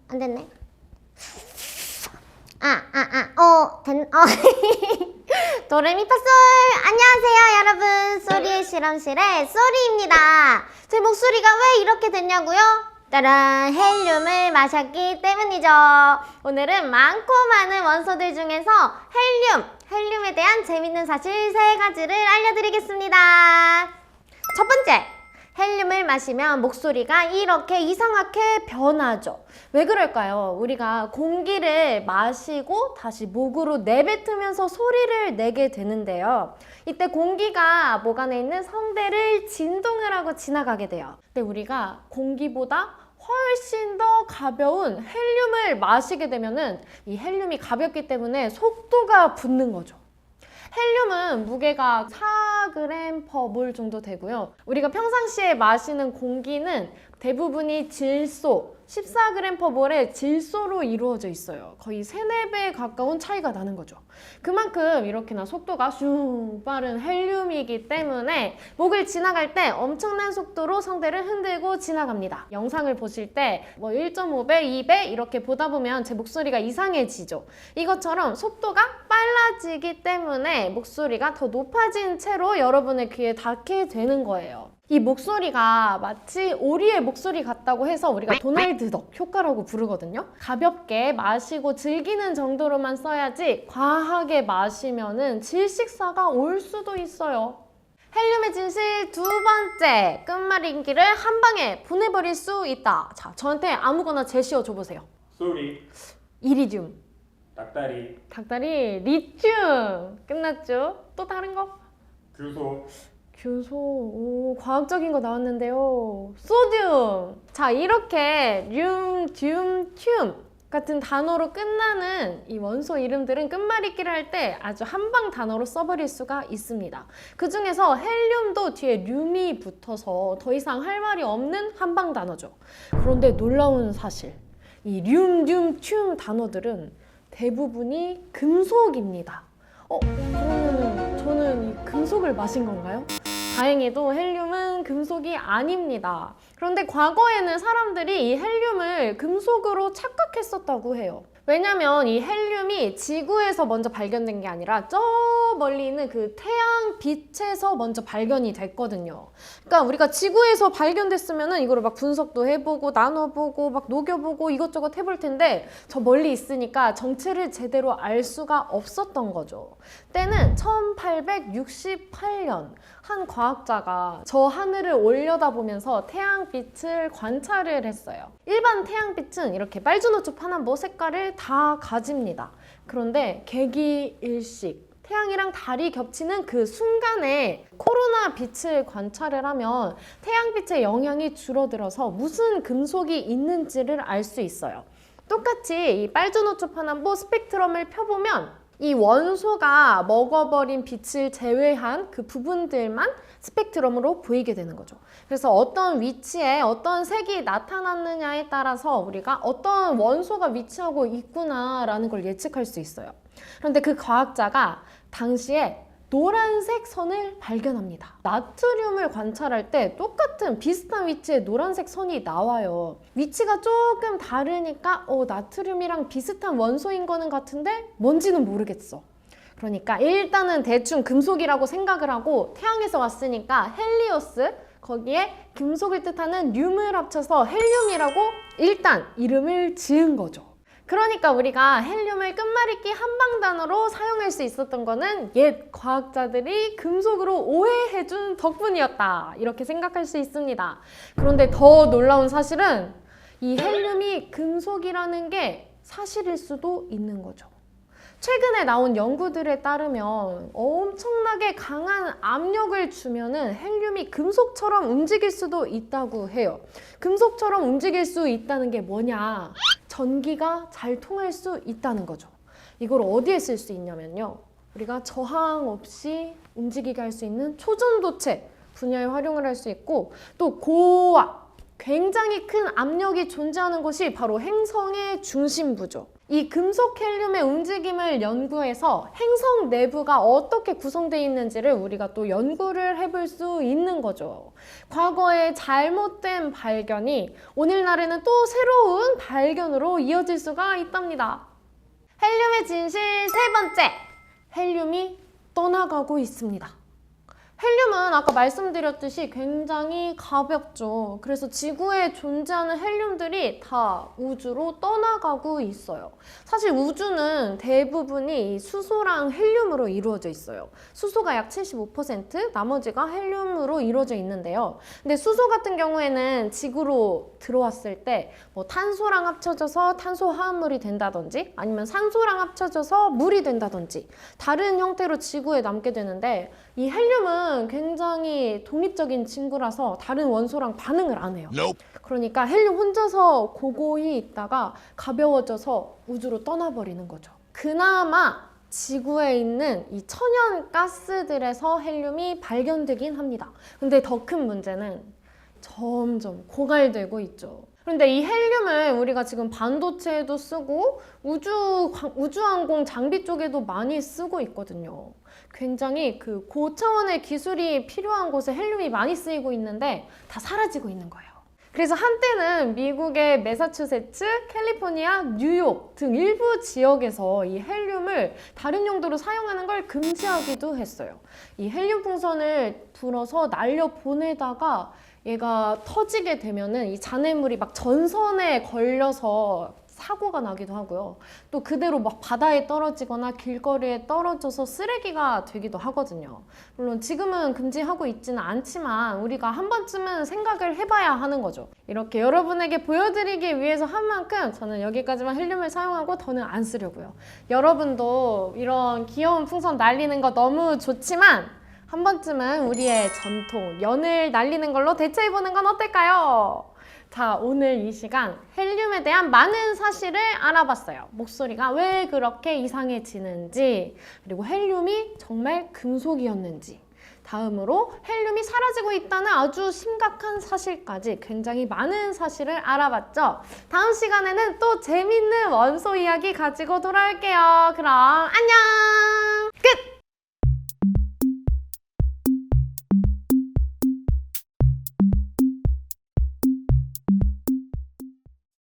안 됐네. 도레미파솔! 안녕하세요, 여러분. 소리의 실험실의 소리입니다. 제 목소리가 왜 이렇게 됐냐고요? 따란! 헬륨을 마셨기 때문이죠. 오늘은 많고 많은 원소들 중에서 헬륨에 대한 재밌는 사실 3가지를 알려드리겠습니다. 첫 번째! 헬륨을 마시면 목소리가 이렇게 이상하게 변하죠. 왜 그럴까요? 우리가 공기를 마시고 다시 목으로 내뱉으면서 소리를 내게 되는데요. 이때 공기가 목 안에 있는 성대를 진동을 하고 지나가게 돼요. 근데 우리가 공기보다 훨씬 더 가벼운 헬륨을 마시게 되면은 이 헬륨이 가볍기 때문에 속도가 붙는 거죠. 헬륨은 무게가 4g/몰 정도 되고요. 우리가 평상시에 마시는 공기는 대부분이 질소, 14g/몰의 질소로 이루어져 있어요. 거의 3, 4배 가까운 차이가 나는 거죠. 그만큼 이렇게나 속도가 슝 빠른 헬륨이기 때문에 목을 지나갈 때 엄청난 속도로 성대를 흔들고 지나갑니다. 영상을 보실 때 1.5배, 2배 이렇게 보다 보면 제 목소리가 이상해지죠. 이것처럼 속도가 빨라지기 때문에 목소리가 더 높아진 채로 여러분의 귀에 닿게 되는 거예요. 이 목소리가 마치 오리의 목소리 같다고 해서 우리가 도날드 덕 효과라고 부르거든요. 가볍게 마시고 즐기는 정도로만 써야지 과하게 마시면은 질식사가 올 수도 있어요. 헬륨의 진실 2번째, 끝말잇기를 한 방에 보내버릴 수 있다. 자, 저한테 아무거나 제시어 줘보세요. 소리, 이리듐, 닭다리, 리튬. 끝났죠? 또 다른 거? 규소, 오, 과학적인 거 나왔는데요. 소듐. 자, 이렇게 륨, 듐, 튬 같은 단어로 끝나는 이 원소 이름들은 끝말잇기를 할 때 아주 한방 단어로 써버릴 수가 있습니다. 그 중에서 헬륨도 뒤에 륨이 붙어서 더 이상 할 말이 없는 한방 단어죠. 그런데 놀라운 사실, 이 륨, 듐, 튬 단어들은 대부분이 금속입니다. 그러면 저는 이 금속을 마신 건가요? 다행히도 헬륨은 금속이 아닙니다. 그런데 과거에는 사람들이 이 헬륨을 금속으로 착각했었다고 해요. 왜냐면 이 헬륨이 지구에서 먼저 발견된 게 아니라 저 멀리 있는 그 태양 빛에서 먼저 발견이 됐거든요. 그러니까 우리가 지구에서 발견됐으면은 이거를 막 분석도 해보고 나눠보고 막 녹여보고 이것저것 해볼 텐데 저 멀리 있으니까 정체를 제대로 알 수가 없었던 거죠. 때는 1868년 한 과학자가 저 하늘을 올려다보면서 태양빛을 관찰을 했어요. 일반 태양빛은 이렇게 빨주노초 파남보 색깔을 다 가집니다. 그런데 개기일식, 태양이랑 달이 겹치는 그 순간에 코로나 빛을 관찰을 하면 태양빛의 영향이 줄어들어서 무슨 금속이 있는지를 알 수 있어요. 똑같이 이 빨주노초 파남보 스펙트럼을 펴보면 이 원소가 먹어버린 빛을 제외한 그 부분들만 스펙트럼으로 보이게 되는 거죠. 그래서 어떤 위치에 어떤 색이 나타났느냐에 따라서 우리가 어떤 원소가 위치하고 있구나라는 걸 예측할 수 있어요. 그런데 그 과학자가 당시에 노란색 선을 발견합니다. 나트륨을 관찰할 때 똑같은 비슷한 위치에 노란색 선이 나와요. 위치가 조금 다르니까 나트륨이랑 비슷한 원소인 거는 같은데 뭔지는 모르겠어. 그러니까 일단은 대충 금속이라고 생각을 하고 태양에서 왔으니까 헬리오스, 거기에 금속을 뜻하는 륨을 합쳐서 헬륨이라고 일단 이름을 지은 거죠. 그러니까 우리가 헬륨을 끝말잇기 한방 단어로 사용할 수 있었던 거는 옛 과학자들이 금속으로 오해해준 덕분이었다, 이렇게 생각할 수 있습니다. 그런데 더 놀라운 사실은 이 헬륨이 금속이라는 게 사실일 수도 있는 거죠. 최근에 나온 연구들에 따르면 엄청나게 강한 압력을 주면은 헬륨이 금속처럼 움직일 수도 있다고 해요. 금속처럼 움직일 수 있다는 게 뭐냐? 전기가 잘 통할 수 있다는 거죠. 이걸 어디에 쓸 수 있냐면요, 우리가 저항 없이 움직이게 할 수 있는 초전도체 분야에 활용을 할 수 있고, 또 고압, 굉장히 큰 압력이 존재하는 곳이 바로 행성의 중심부죠. 이 금속 헬륨의 움직임을 연구해서 행성 내부가 어떻게 구성되어 있는지를 우리가 또 연구를 해볼 수 있는 거죠. 과거의 잘못된 발견이 오늘날에는 또 새로운 발견으로 이어질 수가 있답니다. 헬륨의 진실 세 번째, 헬륨이 떠나가고 있습니다. 헬륨은 아까 말씀드렸듯이 굉장히 가볍죠. 그래서 지구에 존재하는 헬륨들이 다 우주로 떠나가고 있어요. 사실 우주는 대부분이 수소랑 헬륨으로 이루어져 있어요. 수소가 약 75%, 나머지가 헬륨으로 이루어져 있는데요. 근데 수소 같은 경우에는 지구로 들어왔을 때 뭐 탄소랑 합쳐져서 탄소 화합물이 된다든지 아니면 산소랑 합쳐져서 물이 된다든지 다른 형태로 지구에 남게 되는데 이 헬륨은 굉장히 독립적인 친구라서 다른 원소랑 반응을 안 해요. 그러니까 헬륨 혼자서 고고히 있다가 가벼워져서 우주로 떠나버리는 거죠. 그나마 지구에 있는 이 천연 가스들에서 헬륨이 발견되긴 합니다. 근데 더 큰 문제는 점점 고갈되고 있죠. 그런데 이 헬륨을 우리가 지금 반도체에도 쓰고 우주항공 장비 쪽에도 많이 쓰고 있거든요. 굉장히 그 고차원의 기술이 필요한 곳에 헬륨이 많이 쓰이고 있는데 다 사라지고 있는 거예요. 그래서 한때는 미국의 매사추세츠, 캘리포니아, 뉴욕 등 일부 지역에서 이 헬륨을 다른 용도로 사용하는 걸 금지하기도 했어요. 이 헬륨 풍선을 불어서 날려 보내다가 얘가 터지게 되면은 이 잔해물이 막 전선에 걸려서 사고가 나기도 하고요. 또 그대로 막 바다에 떨어지거나 길거리에 떨어져서 쓰레기가 되기도 하거든요. 물론 지금은 금지하고 있지는 않지만 우리가 한 번쯤은 생각을 해봐야 하는 거죠. 이렇게 여러분에게 보여드리기 위해서 한 만큼 저는 여기까지만 헬륨을 사용하고 더는 안 쓰려고요. 여러분도 이런 귀여운 풍선 날리는 거 너무 좋지만 한 번쯤은 우리의 전통, 연을 날리는 걸로 대체해보는 건 어떨까요? 자, 오늘 이 시간 헬륨에 대한 많은 사실을 알아봤어요. 목소리가 왜 그렇게 이상해지는지, 그리고 헬륨이 정말 금속이었는지, 다음으로 헬륨이 사라지고 있다는 아주 심각한 사실까지 굉장히 많은 사실을 알아봤죠. 다음 시간에는 또 재밌는 원소 이야기 가지고 돌아올게요. 그럼 안녕! 끝!